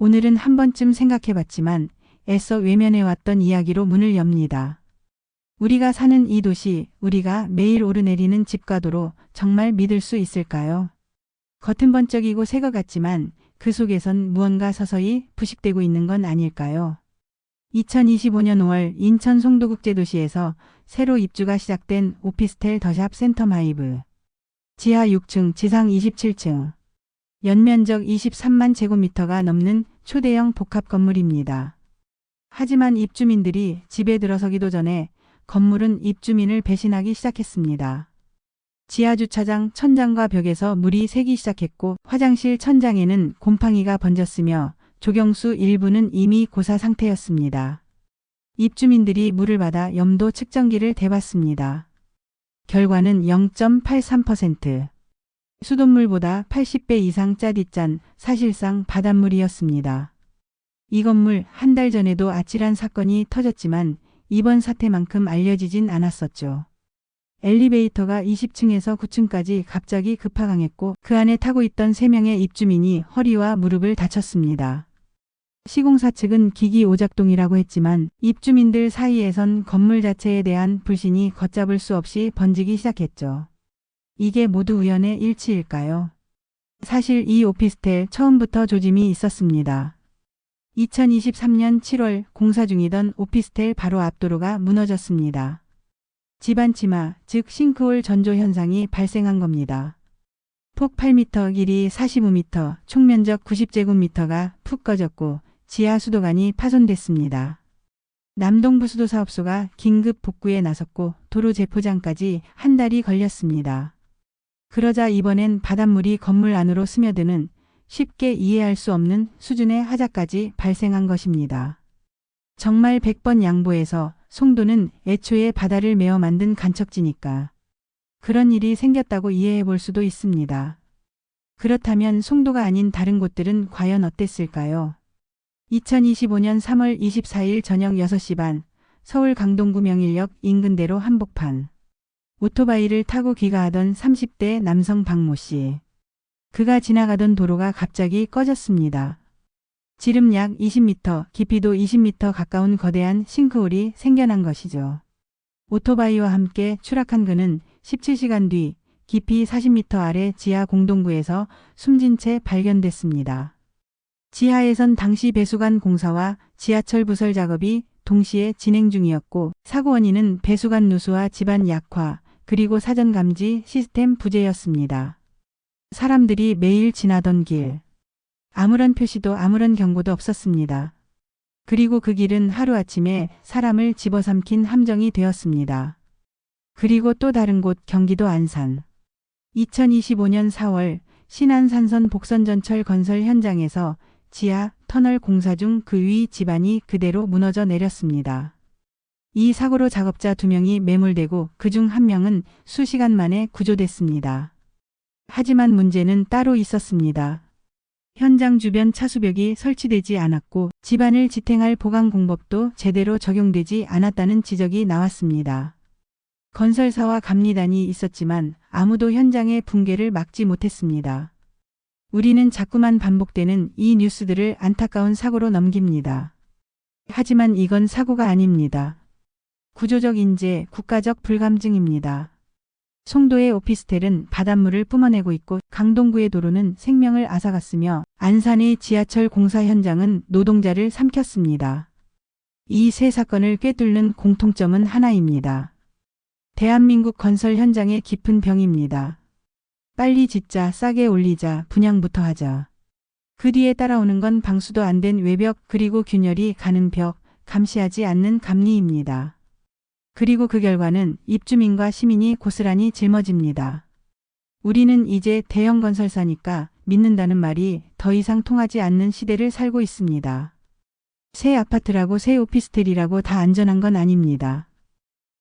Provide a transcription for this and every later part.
오늘은 한 번쯤 생각해봤지만 애써 외면해왔던 이야기로 문을 엽니다. 우리가 사는 이 도시, 우리가 매일 오르내리는 집과 도로 정말 믿을 수 있을까요? 겉은 번쩍이고 새 것 같지만 그 속에선 무언가 서서히 부식되고 있는 건 아닐까요? 2025년 5월 인천 송도국제도시에서 새로 입주가 시작된 오피스텔 더샵 센텀하이브. 지하 6층, 지상 27층. 연면적 23만 제곱미터가 넘는 초대형 복합 건물입니다. 하지만 입주민들이 집에 들어서기도 전에 건물은 입주민을 배신하기 시작했습니다. 지하 주차장 천장과 벽에서 물이 새기 시작했고 화장실 천장에는 곰팡이가 번졌으며 조경수 일부는 이미 고사 상태였습니다. 입주민들이 물을 받아 염도 측정기를 대봤습니다. 결과는 0.83%. 수돗물보다 80배 이상 짜디짠 사실상 바닷물이었습니다. 이 건물 한 달 전에도 아찔한 사건이 터졌지만 이번 사태만큼 알려지진 않았었죠. 엘리베이터가 20층에서 9층까지 갑자기 급하강했고 그 안에 타고 있던 3명의 입주민이 허리와 무릎을 다쳤습니다. 시공사 측은 기기 오작동이라고 했지만 입주민들 사이에선 건물 자체에 대한 불신이 걷잡을 수 없이 번지기 시작했죠. 이게 모두 우연의 일치일까요? 사실 이 오피스텔 처음부터 조짐이 있었습니다. 2023년 7월 공사 중이던 오피스텔 바로 앞도로가 무너졌습니다. 집안 침하, 즉 싱크홀 전조 현상이 발생한 겁니다. 폭 8m, 길이 45m, 총 면적 90제곱미터가 푹 꺼졌고 지하 수도관이 파손됐습니다. 남동부수도사업소가 긴급 복구에 나섰고 도로 재포장까지 한 달이 걸렸습니다. 그러자 이번엔 바닷물이 건물 안으로 스며드는 쉽게 이해할 수 없는 수준의 하자까지 발생한 것입니다. 정말 100번 양보해서 송도는 애초에 바다를 메어 만든 간척지니까 그런 일이 생겼다고 이해해 볼 수도 있습니다. 그렇다면 송도가 아닌 다른 곳들은 과연 어땠을까요? 2025년 3월 24일 저녁 6시 반 서울 강동구 명일역 인근대로 한복판. 오토바이를 타고 귀가하던 30대 남성 박모 씨. 그가 지나가던 도로가 갑자기 꺼졌습니다. 지름 약 20m, 깊이도 20m 가까운 거대한 싱크홀이 생겨난 것이죠. 오토바이와 함께 추락한 그는 17시간 뒤 깊이 40m 아래 지하 공동구에서 숨진 채 발견됐습니다. 지하에선 당시 배수관 공사와 지하철 부설 작업이 동시에 진행 중이었고 사고 원인은 배수관 누수와 집안 약화 그리고 사전 감지 시스템 부재였습니다. 사람들이 매일 지나던 길. 아무런 표시도 아무런 경고도 없었습니다. 그리고 그 길은 하루아침에 사람을 집어삼킨 함정이 되었습니다. 그리고 또 다른 곳 경기도 안산. 2025년 4월 신안산선 복선전철 건설 현장에서 지하 터널 공사 중 그 위 지반이 그대로 무너져 내렸습니다. 이 사고로 작업자 2명이 매몰되고 그중 1명은 수시간 만에 구조됐습니다. 하지만 문제는 따로 있었습니다. 현장 주변 차수벽이 설치되지 않았고 지반을 지탱할 보강 공법도 제대로 적용되지 않았다는 지적이 나왔습니다. 건설사와 감리단이 있었지만 아무도 현장의 붕괴를 막지 못했습니다. 우리는 자꾸만 반복되는 이 뉴스들을 안타까운 사고로 넘깁니다. 하지만 이건 사고가 아닙니다. 구조적 인재, 국가적 불감증입니다. 송도의 오피스텔은 바닷물을 뿜어내고 있고 강동구의 도로는 생명을 앗아갔으며 안산의 지하철 공사 현장은 노동자를 삼켰습니다. 이 세 사건을 꿰뚫는 공통점은 하나입니다. 대한민국 건설 현장의 깊은 병입니다. 빨리 짓자, 싸게 올리자, 분양부터 하자. 그 뒤에 따라오는 건 방수도 안 된 외벽 그리고 균열이 가는 벽, 감시하지 않는 감리입니다. 그리고 그 결과는 입주민과 시민이 고스란히 짊어집니다. 우리는 이제 대형 건설사니까 믿는다는 말이 더 이상 통하지 않는 시대를 살고 있습니다. 새 아파트라고 새 오피스텔이라고 다 안전한 건 아닙니다.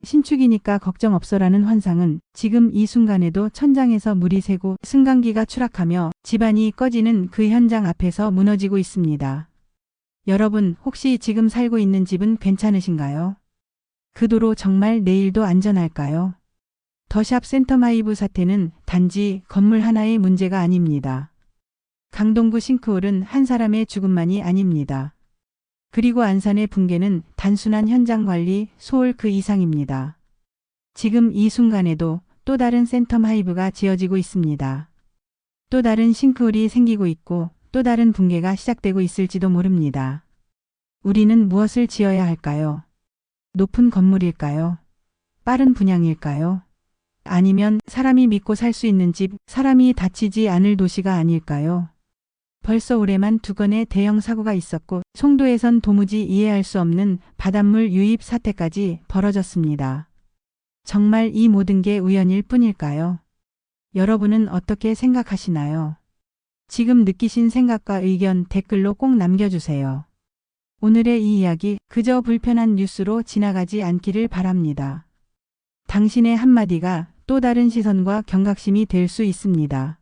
신축이니까 걱정 없어라는 환상은 지금 이 순간에도 천장에서 물이 새고 승강기가 추락하며 집안이 꺼지는 그 현장 앞에서 무너지고 있습니다. 여러분, 혹시 지금 살고 있는 집은 괜찮으신가요? 그 도로 정말 내일도 안전할까요? 더샵 센텀하이브 사태는 단지 건물 하나의 문제가 아닙니다. 강동구 싱크홀은 한 사람의 죽음만이 아닙니다. 그리고 안산의 붕괴는 단순한 현장 관리, 소홀 그 이상입니다. 지금 이 순간에도 또 다른 센텀 하이브가 지어지고 있습니다. 또 다른 싱크홀이 생기고 있고 또 다른 붕괴가 시작되고 있을지도 모릅니다. 우리는 무엇을 지어야 할까요? 높은 건물일까요? 빠른 분양일까요? 아니면 사람이 믿고 살 수 있는 집, 사람이 다치지 않을 도시가 아닐까요? 벌써 올해만 2건의 대형 사고가 있었고 송도에선 도무지 이해할 수 없는 바닷물 유입 사태까지 벌어졌습니다. 정말 이 모든 게 우연일 뿐일까요? 여러분은 어떻게 생각하시나요? 지금 느끼신 생각과 의견 댓글로 꼭 남겨주세요. 오늘의 이 이야기 그저 불편한 뉴스로 지나가지 않기를 바랍니다. 당신의 한마디가 또 다른 시선과 경각심이 될 수 있습니다.